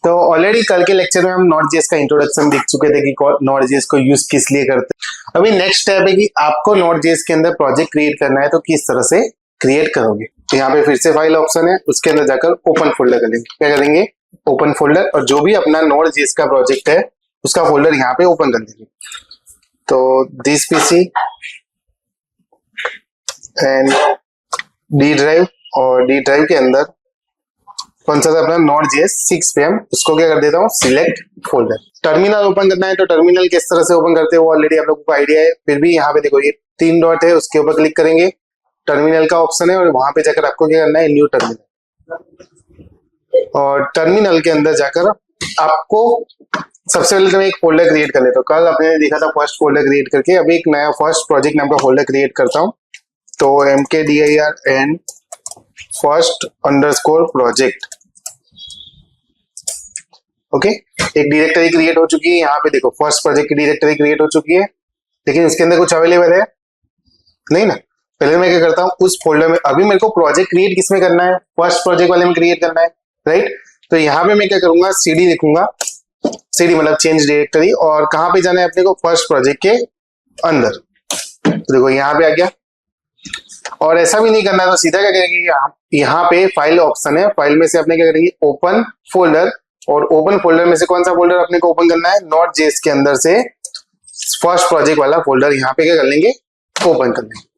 तो ऑलरेडी कल के लेक्चर में हम नोड.जेएस का इंट्रोडक्शन देख चुके थे कि नोड.जेएस को यूज किस लिए करते हैं। अभी नेक्स्ट स्टेप है कि आपको नोड.जेएस के अंदर प्रोजेक्ट क्रिएट करना है, तो किस तरह से क्रिएट करोगे। तो यहाँ पे फिर से फाइल ऑप्शन है, उसके अंदर जाकर ओपन फोल्डर करेंगे। क्या करेंगे? ओपन फोल्डर, और जो भी अपना नोड.जेएस का प्रोजेक्ट है उसका फोल्डर यहाँ पे ओपन कर देंगे। तो this PC and D drive, और डी ड्राइव के अंदर कौन सा था अपना नोड.जेएस 6 पे हम उसको क्या कर देता हूँ, सिलेक्ट फोल्डर। टर्मिनल ओपन करना है, तो टर्मिनल किस तरह से ओपन करते हैं वो ऑलरेडी आप लोगों को आइडिया है। फिर भी यहाँ पे देखो ये 3 डॉट है, उसके ऊपर क्लिक करेंगे, टर्मिनल का ऑप्शन है, और वहां पे जाकर आपको क्या करना है, न्यू टर्मिनल। और टर्मिनल के अंदर जाकर आपको सबसे पहले तो मैं एक फोल्डर क्रिएट कर लेता हूँ। कल आपने देखा था फर्स्ट फोल्डर क्रिएट करके, अभी एक नया फर्स्ट प्रोजेक्ट नाम का फोल्डर क्रिएट करता हूँ। तो mkdir and first underscore project, okay. एक डायरेक्टरी क्रिएट हो चुकी है, यहाँ पे देखो फर्स्ट प्रोजेक्ट की डायरेक्टरी क्रिएट हो चुकी है, लेकिन उसके अंदर कुछ अवेलेबल है नहीं ना। पहले मैं क्या करता हूँ, उस फोल्डर में अभी मेरे को प्रोजेक्ट क्रिएट किसमें करना है, फर्स्ट प्रोजेक्ट वाले में क्रिएट करना है, राइट। तो यहाँ पे मैं क्या करूंगा, सीडी लिखूंगा, सीडी मतलब चेंज डायरेक्टरी, और कहाँ पे जाना है अपने को, फर्स्ट प्रोजेक्ट के अंदर। तो देखो यहाँ पे आ गया। और ऐसा भी नहीं करना तो सीधा क्या करेंगे, यहाँ पे फाइल ऑप्शन है, फाइल में से अपने क्या करेंगे, ओपन फोल्डर, और ओपन फोल्डर में से कौन सा फोल्डर अपने को ओपन करना है, नोड.जेएस के अंदर से फर्स्ट प्रोजेक्ट वाला फोल्डर यहाँ पे क्या कर लेंगे, ओपन कर लेंगे।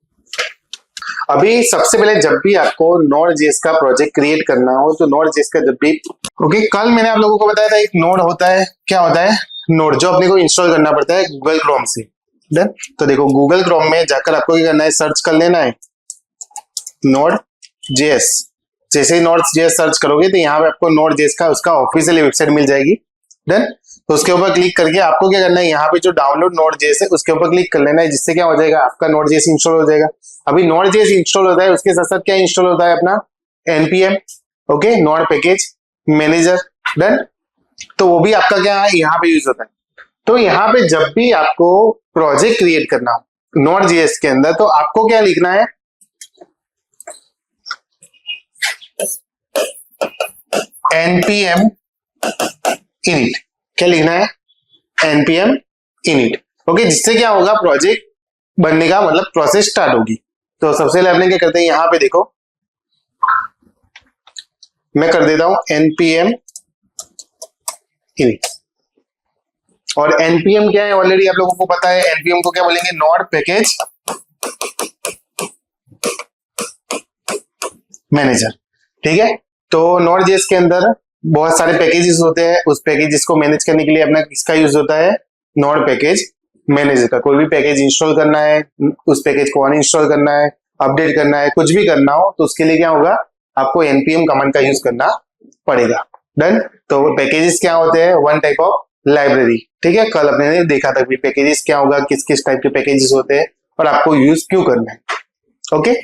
अभी सबसे पहले जब भी आपको नोड.जेएस का प्रोजेक्ट क्रिएट करना हो, तो नोड.जेएस का जब भी कल मैंने आप लोगों को बताया था एक नोड होता है, क्या होता है, नोड, जो अपने को इंस्टॉल करना पड़ता है गूगल क्रोम से। डन। तो देखो गूगल क्रोम में जाकर आपको क्या करना है, सर्च कर लेना है नोड.जेएस। जैसे ही नोड.जेएस सर्च करोगे तो यहाँ पे आपको नोड.जेएस का उसका ऑफिशियल वेबसाइट मिल जाएगी। डन। तो उसके ऊपर क्लिक करके आपको क्या करना है, यहाँ पे जो डाउनलोड नोड.जेएस है उसके ऊपर क्लिक कर लेना है, जिससे क्या हो जाएगा, आपका नोड.जेएस इंस्टॉल हो जाएगा। अभी नोड.जेएस इंस्टॉल होता है, उसके साथ साथ क्या इंस्टॉल होता है अपना npm, okay, node package manager. Done. तो वो भी आपका क्या है, यहाँ पे यूज होता है। तो यहाँ पे जब भी आपको प्रोजेक्ट क्रिएट करना हो नोड.जेएस के अंदर, तो आपको क्या लिखना है, npm init। क्या लिखना है, npm init, ओके, जिससे क्या होगा, प्रोजेक्ट बनने का मतलब प्रोसेस स्टार्ट होगी। तो सबसे पहले अपने क्या करते हैं, यहाँ पे देखो मैं कर देता हूं npm init। और npm क्या है, ऑलरेडी आप लोगों को पता है, npm को क्या बोलेंगे, नोड पैकेज मैनेजर, ठीक है। तो नोड.जेएस के अंदर बहुत सारे पैकेजेस होते हैं, उस पैकेजेस को मैनेज करने के लिए अपना किसका यूज होता है, नोड पैकेज मैनेजर का। कोई भी पैकेज इंस्टॉल करना है, उस पैकेज को अनइंस्टॉल करना है, अपडेट करना है, कुछ भी करना हो, तो उसके लिए क्या होगा, आपको npm कमांड का यूज करना पड़ेगा। डन। तो पैकेजेस क्या होते हैं, वन टाइप ऑफ लाइब्रेरी, ठीक है। कल अपने ने देखा था कि पैकेजेस क्या होगा, किस किस टाइप के पैकेजेस होते हैं और आपको यूज क्यों करना है, ओके।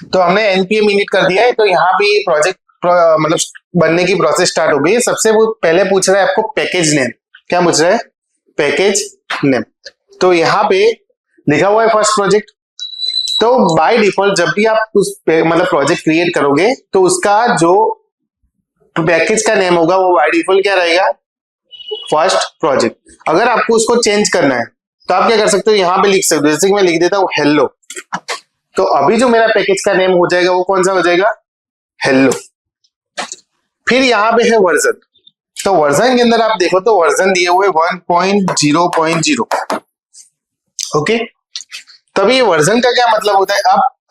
तो हमने npm init कर दिया है, तो यहाँ पे प्रोजेक्ट मतलब बनने की प्रोसेस स्टार्ट हो गई है। सबसे वो पहले पूछ रहा है आपको पैकेज नेम, क्या पूछ रहा है, पैकेज नेम। तो यहाँ पे लिखा हुआ है फर्स्ट प्रोजेक्ट। तो बाय डिफॉल्ट जब भी आप उस मतलब प्रोजेक्ट क्रिएट करोगे, तो उसका जो पैकेज का नेम होगा वो बाय डिफॉल्ट क्या रहेगा, फर्स्ट प्रोजेक्ट। अगर आपको उसको चेंज करना है तो आप क्या कर सकते हो, यहाँ पे लिख सकते हो, जैसे कि मैं लिख देता हूँ हेलो। तो अभी जो मेरा पैकेज का नेम हो जाएगा वो कौन सा हो जाएगा, हेलो। फिर यहाँ पे है वर्जन। तो वर्जन के अंदर आप देखो तो वर्जन दिए हुए 1.0.0, ओके। तभी ये वर्जन का क्या मतलब होता है,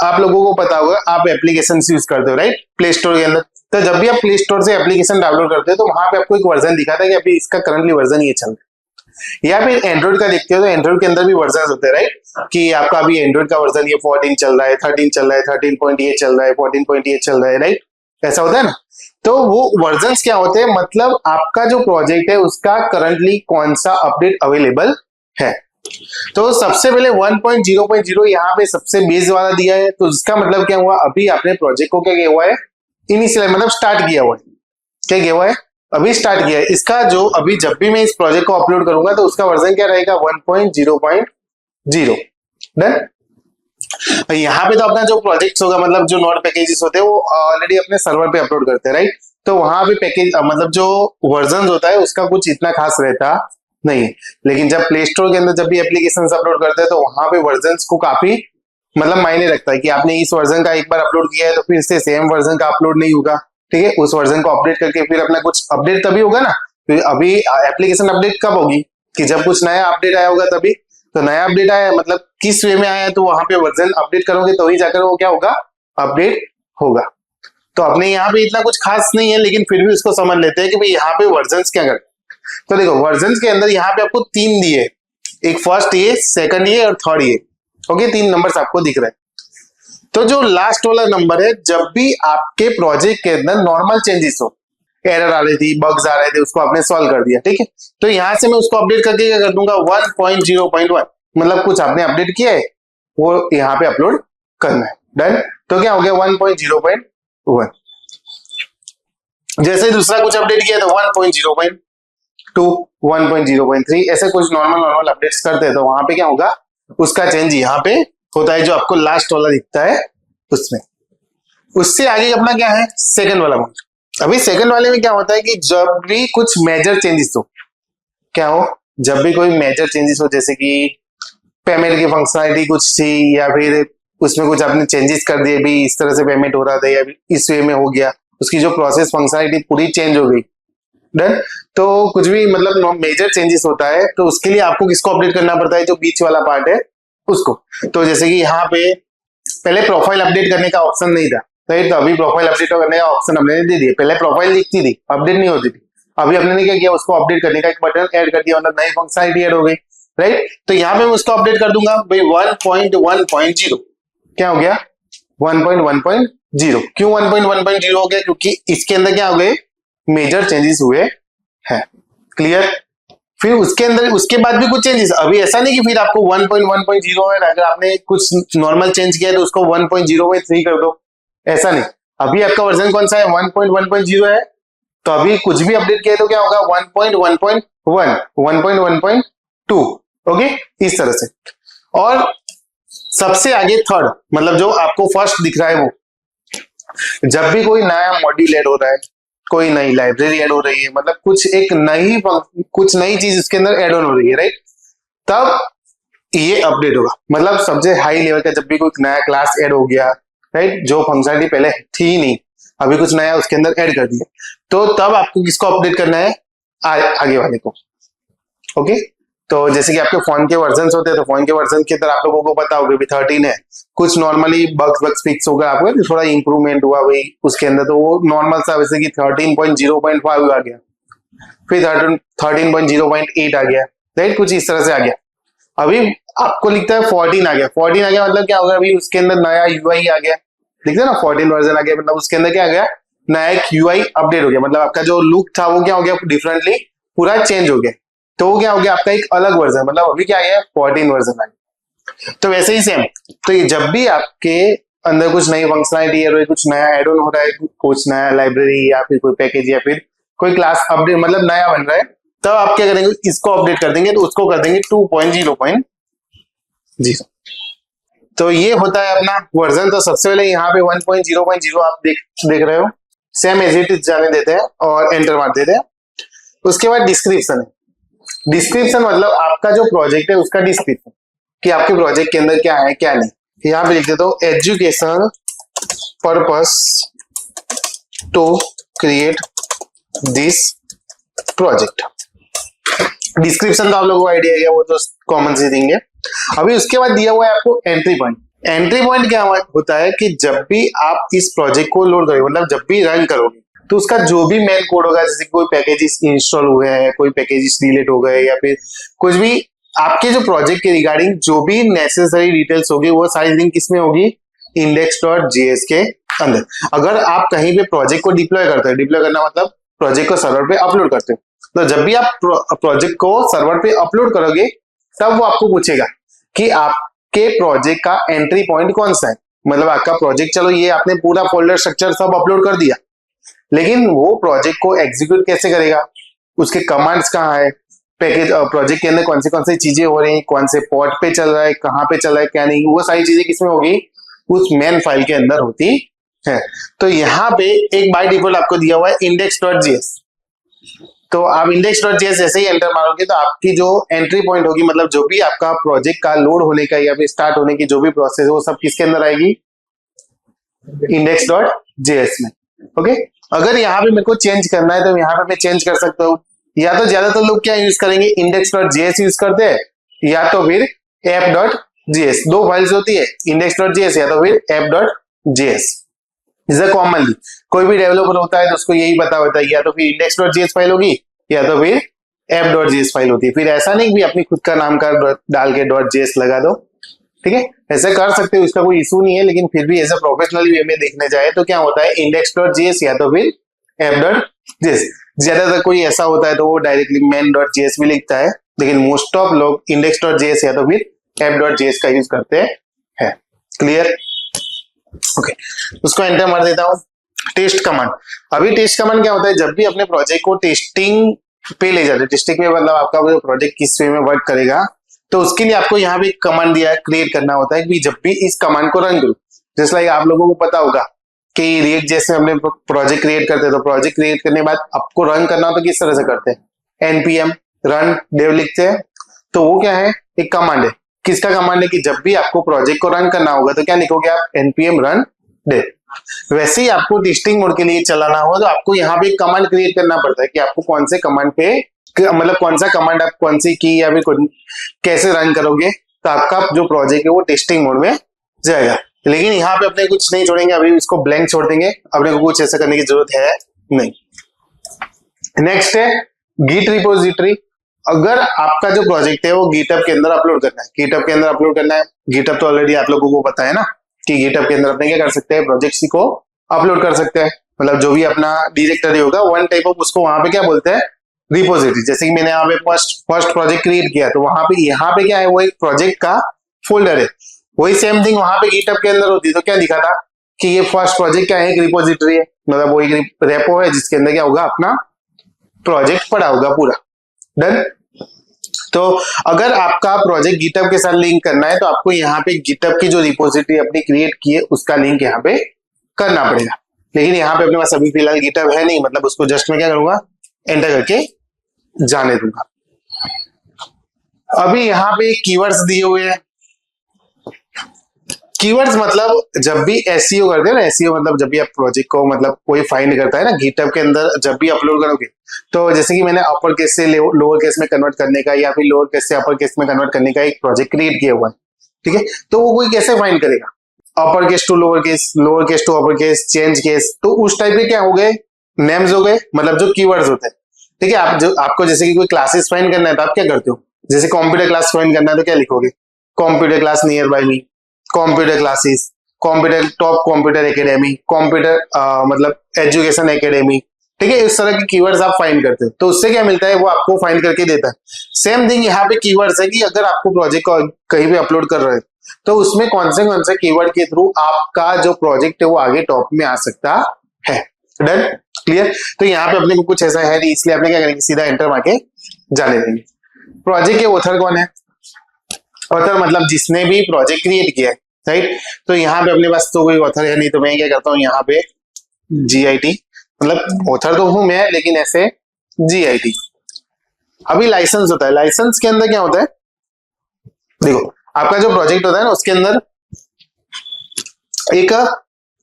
आप लोगों को पता होगा, आप एप्लीकेशन यूज करते हो, राइट, प्ले स्टोर के अंदर। तो जब भी आप प्ले स्टोर से एप्लीकेशन डाउनलोड करते हो, तो वहां पे आपको एक वर्जन दिखाता है कि अभी इसका करंटली वर्जन ये चल रहा है। या फिर एंड्रॉइड का देखते हो तो एंड्रॉइड के अंदर भी वर्जन होते हैं, राइट, कि आपका अभी एंड्रॉइड का वर्जन ये 14 चल रहा है, 13 चल रहा है, 13.8 चल रहा है, 14.8 चल रहा है, राइट, ऐसा होता है ना। तो वो वर्जन्स क्या होते हैं, मतलब आपका जो प्रोजेक्ट है उसका करंटली कौन सा अपडेट अवेलेबल है। तो सबसे पहले 1.0.0 यहाँ पे सबसे बेस वाला दिया है, तो इसका मतलब क्या हुआ, अभी आपने प्रोजेक्ट को क्या किया हुआ है, इनिशियल मतलब स्टार्ट किया हुआ है। क्या किया हुआ है, अभी स्टार्ट किया है। इसका जो अभी जब भी मैं इस प्रोजेक्ट को अपलोड करूंगा तो उसका वर्जन क्या रहेगा, 1.0.0। डन। यहाँ पे तो अपना जो प्रोजेक्ट्स होगा, मतलब जो नोड पैकेजेस होते हैं वो ऑलरेडी अपने सर्वर पे अपलोड करते हैं, राइट। तो वहां पे पैकेज मतलब जो वर्जन होता है उसका कुछ इतना खास रहता नहीं है। लेकिन जब प्ले स्टोर के अंदर जब भी एप्लीकेशन अपलोड करते हैं तो वहां पे वर्जन को काफी मतलब मायने रखता है कि आपने इस वर्जन का एक बार अपलोड किया है तो फिर से सेम वर्जन का अपलोड नहीं होगा। ठीक है, उस वर्जन को अपडेट करके फिर अपना कुछ अपडेट तभी होगा ना। तो अभी एप्लीकेशन अपडेट कब होगी कि जब कुछ नया अपडेट आया होगा तभी। तो नया अपडेट आया मतलब किस वे में आया है, तो वहां पे वर्जन अपडेट करोगे तो ही जाकर वो क्या होगा, अपडेट होगा। तो अपने यहाँ पे इतना कुछ खास नहीं है, लेकिन फिर भी उसको समझ लेते हैं कि भाई यहाँ पे वर्जन्स क्या करते हैं। तो देखो वर्जन्स के अंदर यहाँ पे आपको 3 दिए, एक फर्स्ट ये, सेकंड ये और थर्ड ये। ओके, 3 नंबर्स आपको दिख रहे हैं। तो जो लास्ट वाला नंबर है, जब भी आपके प्रोजेक्ट के अंदर नॉर्मल चेंजेस हो, एरर आ रही थी, बग्स आ रहे थे, उसको आपने सॉल्व कर दिया। ठीक है, तो यहां से मैं उसको अपडेट करके क्या कर दूंगा 1.0.1, मतलब कुछ आपने अपडेट किया है वो यहाँ पे अपलोड करना है। डन। तो क्या हो गया 1.0.1। जैसे दूसरा कुछ अपडेट किया तो 1.0.2, 1.0.3, ऐसे कुछ नॉर्मल अपडेट्स करते हैं तो वहां पे क्या होगा, उसका चेंज यहाँ पे होता है, जो आपको लास्ट वाला दिखता है उसमें। उससे आगे अपना क्या है, सेकंड वाला मोड। अभी सेकंड वाले में क्या होता है कि जब भी कुछ मेजर चेंजेस हो, क्या हो, जब भी कोई मेजर चेंजेस हो, जैसे कि पेमेंट की फंक्शनलिटी कुछ थी या फिर उसमें कुछ आपने चेंजेस कर दिए, भी इस तरह से पेमेंट हो रहा था या इस वे में हो गया, उसकी जो प्रोसेस फंक्शनलिटी पूरी चेंज हो गई। डन। तो कुछ भी मतलब मेजर चेंजेस होता है तो उसके लिए आपको किसको अपडेट करना पड़ता है, जो बीच वाला पार्ट है उसको। तो जैसे कि यहाँ पे पहले प्रोफाइल अपडेट करने का ऑप्शन नहीं था, राइट। तो अभी प्रोफाइल अपडेट करने का ऑप्शन हमने दे दिया। पहले प्रोफाइल दिखती थी, अपडेट नहीं होती थी। अभी हमने क्या किया, उसको अपडेट करने का एक बटन ऐड कर दिया, मतलब नई फंक्शनलिटी ऐड हो गई, राइट। तो यहाँ पे मैं उसको अपडेट कर दूंगा भाई 1.1.0। क्या हो गया 1.1.0। क्यों 1.1.0 हो गया, क्योंकि इसके अंदर क्या हो गए, मेजर चेंजेस हुए हैं। क्लियर। फिर उसके अंदर उसके बाद भी कुछ चेंजेस। अभी ऐसा नहीं कि फिर आपको 1.1.0 है, अगर आपने कुछ नॉर्मल चेंज किया तो उसको 1.0/3 कर दो, ऐसा नहीं। अभी आपका वर्जन कौन सा है, 1.1.0 है। तो अभी कुछ भी अपडेट किया तो क्या होगा 1.1.1, 1.1.2। ओके, इस तरह से। और सबसे आगे थर्ड, मतलब जो आपको फर्स्ट दिख रहा है वो, जब भी कोई नया मॉड्यूल ऐड हो रहा है, कोई नई लाइब्रेरी ऐड हो रही है, मतलब कुछ नई चीज उसके अंदर ऐड ऑन हो रही है, राइट, तब ये अपडेट होगा। मतलब सबसे हाई लेवल का जब भी कोई नया क्लास ऐड हो गया, राइट, जो फंक्शनलिटी पहले थी ही नहीं, अभी कुछ नया उसके अंदर ऐड कर दिया, तो तब आपको किसको अपडेट करना है, आगे वाले को। ओके। तो जैसे कि आपके फोन के वर्जन होते हैं, तो फोन के वर्जन के अंदर आप लोगों को पता होगा 13 है, कुछ नॉर्मली बग्स फिक्स हो गया, आपको थोड़ा इंप्रूवमेंट हुआ भाई उसके अंदर, तो वो नॉर्मल सा वैसे कि 13.0.5 आ गया, फिर 13.0.8 आ गया, राइट, कुछ इस तरह से आ गया। अभी आपको लिखता है 14 आ गया। 14 आ गया मतलब क्या होगा, अभी उसके अंदर नया यूआई आ गया, दिखते ना, 14 वर्जन आ गया, मतलब उसके अंदर क्या आ गया, नया एक यूआई अपडेट हो गया, मतलब आपका जो लुक था वो क्या हो गया, डिफरेंटली पूरा चेंज हो गया। तो वो क्या हो गया, आपका एक अलग वर्जन, मतलब अभी क्या आया 14 वर्जन आ गया। तो वैसे ही सेम, तो ये जब भी आपके अंदर कुछ नई फंक्शनलिटी है, कुछ नया एड ऑन हो रहा है, कुछ नया लाइब्रेरी या फिर कोई पैकेज या फिर कोई क्लास अपडेट मतलब नया बन रहा है, तब आप क्या करेंगे, इसको अपडेट कर देंगे, तो उसको कर देंगे 2.0.0। तो ये होता है अपना वर्जन। तो सबसे पहले यहाँ पे 1.0.0 आप देख रहे हो, सेम एज इट इज जाने देते हैं और एंटर मार देते हैं। उसके बाद डिस्क्रिप्शन है। डिस्क्रिप्शन मतलब आपका जो प्रोजेक्ट है उसका डिस्क्रिप्शन, कि आपके प्रोजेक्ट के अंदर क्या है क्या नहीं। यहाँ पे लिख देता हूँ education purpose to create this project. Description तो आप लोगों को आइडिया है, वो तो कॉमन से देंगे। अभी उसके बाद दिया हुआ है आपको एंट्री पॉइंट। एंट्री पॉइंट क्या होता है कि जब भी आप इस प्रोजेक्ट को लोड करोगे, मतलब जब भी रन करोगे, तो उसका जो भी मेन कोड होगा, जैसे कोई पैकेजेस इंस्टॉल हुए हैं, कोई पैकेजेस डिलीट हो गए, या फिर कुछ भी आपके जो प्रोजेक्ट के रिगार्डिंग जो भी नेसेसरी डिटेल्स होगी, वो सारी लिंक किसमें होगी, index.js के अंदर। अगर आप कहीं पे प्रोजेक्ट को डिप्लॉय करते हैं, डिप्लॉय करना मतलब प्रोजेक्ट को सर्वर पे अपलोड करते हो, तो जब भी आप प्रोजेक्ट को सर्वर पे अपलोड करोगे, तब वो आपको पूछेगा कि आपके प्रोजेक्ट का एंट्री पॉइंट कौन सा है। मतलब आपका प्रोजेक्ट, चलो ये आपने पूरा फोल्डर स्ट्रक्चर सब अपलोड कर दिया, लेकिन वो प्रोजेक्ट को एग्जीक्यूट कैसे करेगा, उसके कमांड्स कहाँ है, पैकेज प्रोजेक्ट के अंदर कौन सी चीजें हो रही हैं, कौन से पोर्ट पे चल रहा है, कहाँ पे चल रहा है, क्या नहीं, वो सारी चीजें किसमें होगी, उस मेन फाइल के अंदर होती है। तो यहाँ पे एक बाय डिफॉल्ट आपको दिया हुआ है index.js। तो आप index.js जैसे ही एंटर मारोगे तो आपकी जो एंट्री पॉइंट होगी, मतलब जो भी आपका प्रोजेक्ट का लोड होने का या फिर स्टार्ट होने की जो भी प्रोसेस है वो सब किसके अंदर आएगी, index.js में। ओके, अगर यहाँ पे मेरे को चेंज करना है तो यहाँ पे मैं चेंज कर सकता हूँ। या तो ज्यादातर लोग क्या यूज करेंगे, index.js यूज करते हैं, या तो फिर app.js। दो फाइल्स होती है, index.js या तो फिर app.js। इज अ कॉमनली कोई भी डेवलपर होता है तो उसको यही पता होता है, या तो फिर index.js फाइल होगी या तो फिर app.js फाइल होती है। फिर ऐसा नहीं कि अपनी खुद का नाम का डाल के .js लगा दो, ठीक है, ऐसे कर सकते हो, इसका कोई इशू नहीं है। लेकिन फिर भी एज अ प्रोफेशनल वे में देखने जाए तो क्या होता है, index.js या तो फिर app.js। ज्यादातर कोई ऐसा होता है तो वो डायरेक्टली main.js भी लिखता है, लेकिन मोस्ट ऑफ लोग index.js या तो फिर app.js का यूज करते हैं। क्लियर? ओके, उसको एंटर मार देता हूं। टेस्ट कमांड, अभी टेस्ट कमांड क्या होता है, जब भी अपने प्रोजेक्ट को टेस्टिंग पे ले जाते हैं, टेस्टिंग में मतलब आपका जो प्रोजेक्ट किस वे में वर्क करेगा, तो उसके लिए आपको यहाँ पे कमांड दिया है, क्रिएट करना होता है कि जब भी इस कमांड को रन करो, जैसे लाइक आप लोगों को पता होगा कि रिएक्ट जैसे हमने प्रोजेक्ट क्रिएट करते हैं, तो प्रोजेक्ट क्रिएट करने के बाद आपको रन करना हो तो किस तरह से करते हैं, npm run dev लिखते हैं। तो वो क्या है, एक कमांड है। किसका कमांड है कि जब भी आपको प्रोजेक्ट को रन करना होगा तो क्या लिखोगे आप, npm run dev। वैसे ही आपको टेस्टिंग मोड के लिए चलाना हो तो आपको यहाँ पे एक कमांड क्रिएट करना पड़ता है कि आपको कौन से कमांड पे, मतलब कौन सा कमांड आप कौन सी की या फिर कैसे रन करोगे तो आपका जो प्रोजेक्ट है वो टेस्टिंग मोड में जाएगा। लेकिन यहाँ पे अपने कुछ नहीं छोड़ेंगे, अभी इसको ब्लैंक छोड़ देंगे, अपने को कुछ ऐसा करने की जरूरत है नहीं। नेक्स्ट है गिट रिपोजिटरी। अगर आपका जो प्रोजेक्ट है वो गिटहब के अंदर अपलोड करना है, गिटहब के अंदर अपलोड करना है, गिटहब तो ऑलरेडी आप लोगों को पता है ना कि गिटहब के अंदर अपने क्या कर सकते हैं, प्रोजेक्ट्स को अपलोड कर सकते हैं। मतलब जो भी अपना डायरेक्टरी होगा वन टाइप ऑफ, उसको वहां पे क्या बोलते हैं, रिपोजिटरी। जैसे कि मैंने यहाँ पे फर्स्ट प्रोजेक्ट क्रिएट किया तो वहां पे यहाँ पे क्या है, वो एक प्रोजेक्ट का फोल्डर है। वही सेम थिंग वहां पे गिटहब के अंदर होती है। तो क्या दिखा था कि ये फर्स्ट प्रोजेक्ट क्या है, एक रिपोजिटरी है, मतलब वो एक रेपो है जिसके अंदर क्या होगा, अपना प्रोजेक्ट पड़ा होगा पूरा। डन। तो अगर आपका प्रोजेक्ट गिटहब के साथ लिंक करना है तो आपको यहाँ पे गिटहब की जो रिपोजिटरी अपनी क्रिएट की है उसका लिंक यहाँ पे करना पड़ेगा। लेकिन यहाँ पे अपने पास अभी फिलहाल गिटहब है नहीं, मतलब उसको जस्ट मैं क्या करूंगा, एंटर करके जाने दूंगा। अभी यहाँ पे कीवर्ड्स दिए हुए हैं। कीवर्ड्स मतलब जब भी एसईओ करते हैं ना, एसईओ मतलब जब भी आप प्रोजेक्ट को मतलब कोई फाइंड करता है ना गिटहब के अंदर, जब भी अपलोड करोगे तो जैसे कि मैंने अपर केस से लोअर केस में कन्वर्ट करने का या फिर लोअर केस से अपर केस में कन्वर्ट करने का एक प्रोजेक्ट क्रिएट किया हुआ है, ठीक है, तो वो कोई कैसे फाइंड करेगा, upper case to lower case to upper case, change case, तो उस टाइप के क्या हो गए, नेम्स हो गए, मतलब जो कीवर्ड्स होते हैं, ठीक है। आपको जैसे कि कोई क्लासेस फाइंड करना है तो आप क्या करते हो, जैसे कंप्यूटर क्लास फाइंड करना है तो क्या लिखोगे, computer class near by me, computer classes, computer top computer academy, computer मतलब एजुकेशन एकेडमी, ठीक है। इस तरह के कीवर्ड्स आप फाइंड करते हो तो उससे क्या मिलता है, वो आपको फाइंड करके देता है। सेम थिंग यहाँ पे कीवर्ड्स है कि अगर आपको प्रोजेक्ट को कहीं भी अपलोड कर रहे हो तो उसमें कौन से कीवर्ड के थ्रू आपका जो प्रोजेक्ट है वो आगे टॉप में आ सकता है। Done, clear. तो यहाँ पे अपने को कुछ ऐसा है नहीं, इसलिए आपने क्या करेंगे, सीधा एंटर मार के जाने देंगे। प्रोजेक्ट के ऑथर कौन है, ऑथर मतलब जिसने भी प्रोजेक्ट क्रिएट किया है, राइट। तो यहाँ पे अपने पास तो कोई ऑथर है नहीं, तो मैं क्या करता हूँ यहाँ पे GIT, मतलब ऑथर तो हूं मैं लेकिन ऐसे GIT। अभी लाइसेंस होता है, लाइसेंस के अंदर क्या होता है, देखो आपका जो प्रोजेक्ट होता है ना उसके अंदर एक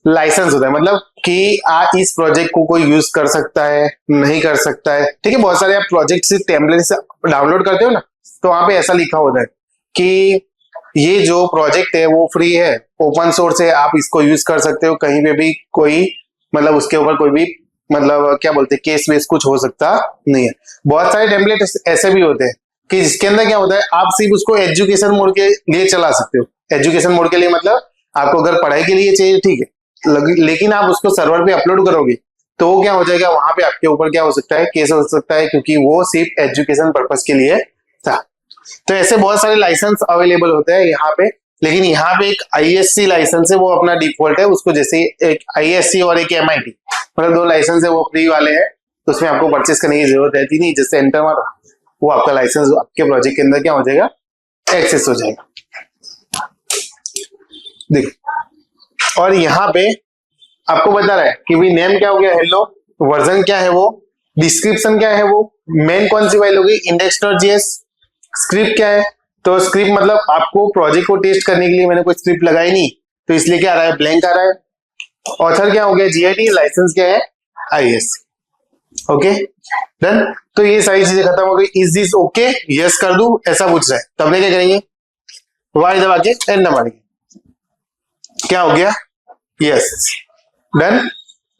लाइसेंस होता है, मतलब कि आप इस प्रोजेक्ट को कोई यूज कर सकता है, नहीं कर सकता है, ठीक है। बहुत सारे आप प्रोजेक्ट से टेम्पलेट से डाउनलोड करते हो ना, तो वहां पे ऐसा लिखा होता है कि ये जो प्रोजेक्ट है वो फ्री है, ओपन सोर्स है, आप इसको यूज कर सकते हो, कहीं पे भी कोई मतलब उसके ऊपर कोई भी मतलब क्या बोलते हैं केस वेस कुछ हो सकता नहीं है। बहुत सारे टेम्पलेट ऐसे भी होते हैं कि जिसके अंदर क्या होता है, आप सिर्फ उसको एजुकेशन मोड के लिए चला सकते हो। एजुकेशन मोड के लिए मतलब आपको अगर पढ़ाई के लिए चाहिए ठीक है, लेकिन आप उसको सर्वर पे अपलोड करोगे तो वो क्या हो जाएगा, वहां पे आपके ऊपर क्या हो सकता है, केस हो सकता है, क्योंकि वो सिर्फ एजुकेशन पर्पज के लिए था। तो ऐसे बहुत सारे लाइसेंस अवेलेबल होते हैं यहाँ पे, लेकिन यहाँ पे एक ISC लाइसेंस है वो अपना डिफॉल्ट है, उसको जैसे एक ISC और एक MIT, मतलब दो लाइसेंस है वो फ्री वाले हैं, तो उसमें आपको परचेस करने की जरूरत रहती नहीं, जैसे एंटर मारो वो आपका लाइसेंस आपके प्रोजेक्ट के अंदर क्या हो जाएगा, एक्सेस हो जाएगा। देखो और यहाँ पे आपको बता रहा है कि भाई नेम क्या हो गया हेलो, वर्जन क्या है वो, डिस्क्रिप्शन क्या है वो, मेन कौन सी फाइल होगी इंडेक्स डॉट जेएस, स्क्रिप्ट क्या है, तो स्क्रिप्ट मतलब आपको प्रोजेक्ट को टेस्ट करने के लिए मैंने कोई स्क्रिप्ट लगाई नहीं, तो इसलिए क्या आ रहा है ब्लैंक आ रहा है। ऑथर क्या हो गया जीआईटी, लाइसेंस क्या है आईएस। Okay done. तो ये सारी चीजें खत्म हो गई। इज दिस ओके, यस कर दूं ऐसा पूछ रहा है, तब क्या करेंगे वाई दबा के एंड मारेंगे, क्या हो गया यस डन।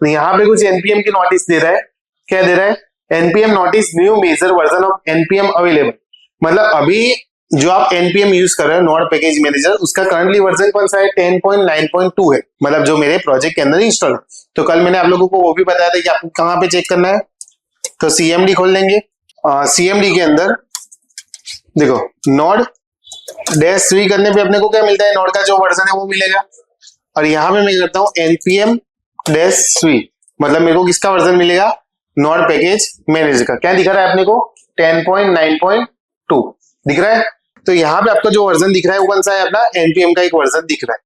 यहाँ पे कुछ एनपीएम की नोटिस दे रहा है, क्या दे रहा है NPM notice new major version of NPM available, मतलब अभी जो आप एनपीएम यूज कर रहे हो नोड पैकेज मैनेजर उसका करंटली वर्जन कौन सा है 10.9.2 है, मतलब जो मेरे प्रोजेक्ट के अंदर इंस्टॉल है। तो कल मैंने आप लोगों को वो भी बताया था कि आपको कहां पे चेक करना है, तो सीएमडी खोल लेंगे। सीएमडी के अंदर देखो नोड डैश 3 करने पे अपने को क्या मिलता है, नोड का जो वर्जन है वो मिलेगा, और यहां पे मैं करता हूं एनपीएम डैश 3, मतलब मेरे को किसका वर्जन मिलेगा नोड पैकेज मैनेजर का, क्या दिख रहा है अपने को 10.9.2 दिख रहा है। तो यहाँ पे आपका जो वर्जन दिख रहा है वो कौन सा है अपना एनपीएम का एक वर्जन दिख रहा है।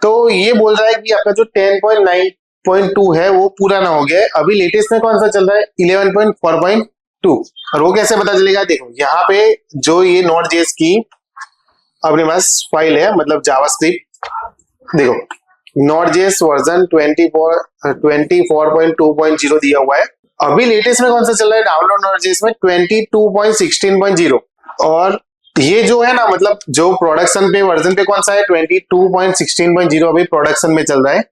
तो ये बोल रहा है कि आपका जो 10.9.2 है वो पूरा ना हो गया है, अभी लेटेस्ट में कौन सा चल रहा है 11.4.2, और वो कैसे पता चलेगा, देखो यहाँ पे जो ये नोड जेएस की अपने पास फाइल है मतलब जावास्क्रिप्ट, देखो नोड जेएस वर्जन 24.2.0 दिया हुआ है, अभी लेटेस्ट में कौन सा चल रहा है डाउनलोड नोड जेएस में 22.16.0, और ये जो है ना मतलब जो प्रोडक्शन पे वर्जन पे कौन सा है 22.16.0 अभी प्रोडक्शन में चल रहा है,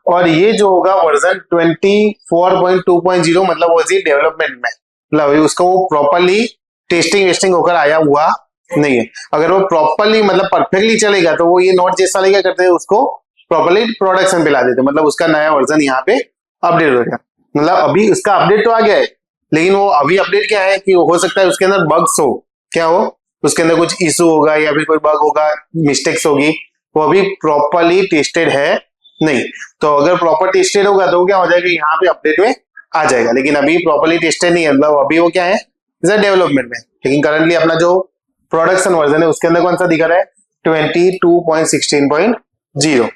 और ये जो होगा वर्जन 24.2.0 मतलब वो डेवलपमेंट में, मतलब अभी उसका वो प्रॉपरली टेस्टिंग होकर आया हुआ नहीं है। अगर वो प्रॉपरली मतलब परफेक्टली चलेगा तो वो ये नोड जेएस वाले क्या करते हैं उसको प्रॉपरली प्रोडक्शन पे ला देते, मतलब उसका नया वर्जन यहाँ पे अपडेट हो गया, मतलब अभी उसका अपडेट तो आ गया है, लेकिन वो अभी अपडेट क्या है कि हो सकता है उसके अंदर बग्स हो, क्या हो उसके अंदर कुछ इशू होगा या फिर कोई बग होगा, मिस्टेक्स होगी, वो अभी प्रॉपरली टेस्टेड है नहीं। तो अगर प्रॉपर टेस्टेड होगा तो क्या हो जाएगा यहाँ पे अपडेट में आ जाएगा, लेकिन अभी प्रॉपरली टेस्टेड नहीं है, मतलब अभी वो क्या है डेवलपमेंट में, लेकिन करंटली अपना जो प्रोडक्शन वर्जन है उसके अंदर कौन सा दिखा रहा है 22.16.0,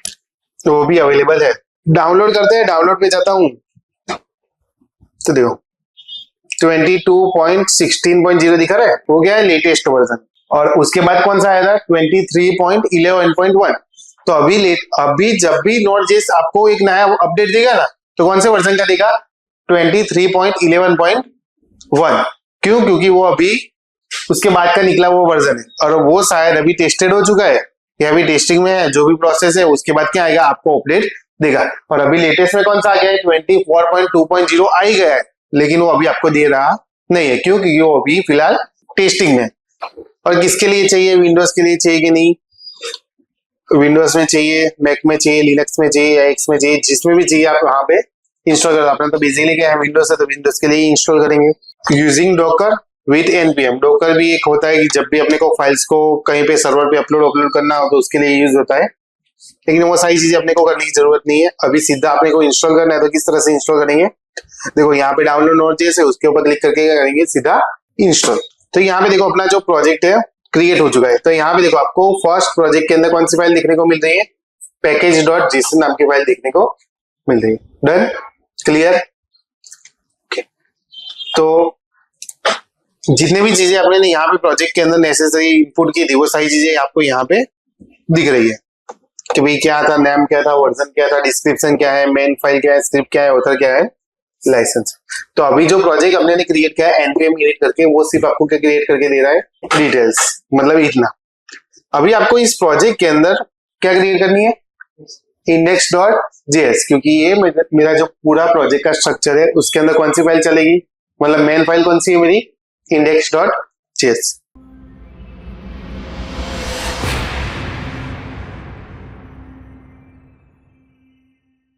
तो वो भी अवेलेबल है। डाउनलोड करते हैं, डाउनलोड पे जाता हूं तो देखो 22.16.0 दिखा रहा है, वो क्या है लेटेस्ट वर्जन, और उसके बाद कौन सा आया था 23.11.1, तो अभी जब भी नोड जेएस आपको एक नया अपडेट देगा ना तो कौन से वर्जन का देगा 23.11.1, क्यों क्योंकि वो अभी उसके बाद का निकला वो वर्जन है, और वो शायद अभी टेस्टेड हो चुका है या अभी टेस्टिंग में है, जो भी प्रोसेस है उसके बाद क्या आएगा आपको अपडेट देगा, और अभी लेटेस्ट में कौन सा आ गया है 24.2.0 आ ही गया है, लेकिन वो अभी आपको दे रहा नहीं है, क्यों क्योंकि वो अभी फिलहाल टेस्टिंग में। और किसके लिए चाहिए विंडोज के लिए चाहिए कि नहीं, विंडोज में चाहिए, मैक में चाहिए, लिनक्स में चाहिए या एक्स में चाहिए, जिसमें भी चाहिए आप वहां पे इंस्टॉल कर, अपना तो बेसिकली क्या है विंडोज है तो विंडोज के लिए इंस्टॉल करेंगे using Docker with NPM. Docker भी एक होता है कि जब भी अपने को फाइल्स को कहीं पे सर्वर पे अपलोड करना हो तो उसके लिए यूज होता है, लेकिन वो सारी चीजें अपने को करने की जरूरत नहीं है, अभी सीधा अपने को इंस्टॉल करना है तो किस तरह से इंस्टॉल करेंगे, देखो यहाँ पे डाउनलोड नोड जेएस है उसके ऊपर क्लिक करके करेंगे सीधा इंस्टॉल। तो यहाँ पे देखो अपना जो प्रोजेक्ट है क्रिएट हो चुका है, तो यहाँ पे देखो आपको फर्स्ट प्रोजेक्ट के अंदर कौन सी फाइल देखने को मिल रही है पैकेज.json नाम की फाइल देखने को मिल रही है। Done clear. तो जितने भी चीजें अपने यहाँ पे प्रोजेक्ट के अंदर नेसेसरी इनपुट की थी वो सारी चीजें आपको यहाँ पे दिख रही है कि भाई क्या था, नेम क्या था, वर्जन क्या था, डिस्क्रिप्शन क्या है, मेन फाइल क्या है, स्क्रिप्ट क्या है, ऑथर क्या है, लाइसेंस। तो अभी जो प्रोजेक्ट हमने क्रिएट किया है एनपीएम क्रिएट करके, वो सिर्फ आपको क्या क्रिएट करके दे रहा है डिटेल्स, मतलब इतना। अभी आपको इस प्रोजेक्ट के अंदर क्या क्रिएट करनी है index.js, क्योंकि ये मेरा जो पूरा प्रोजेक्ट का स्ट्रक्चर है उसके अंदर कौन सी फाइल चलेगी, मतलब मेन फाइल कौन सी है मेरी index.js।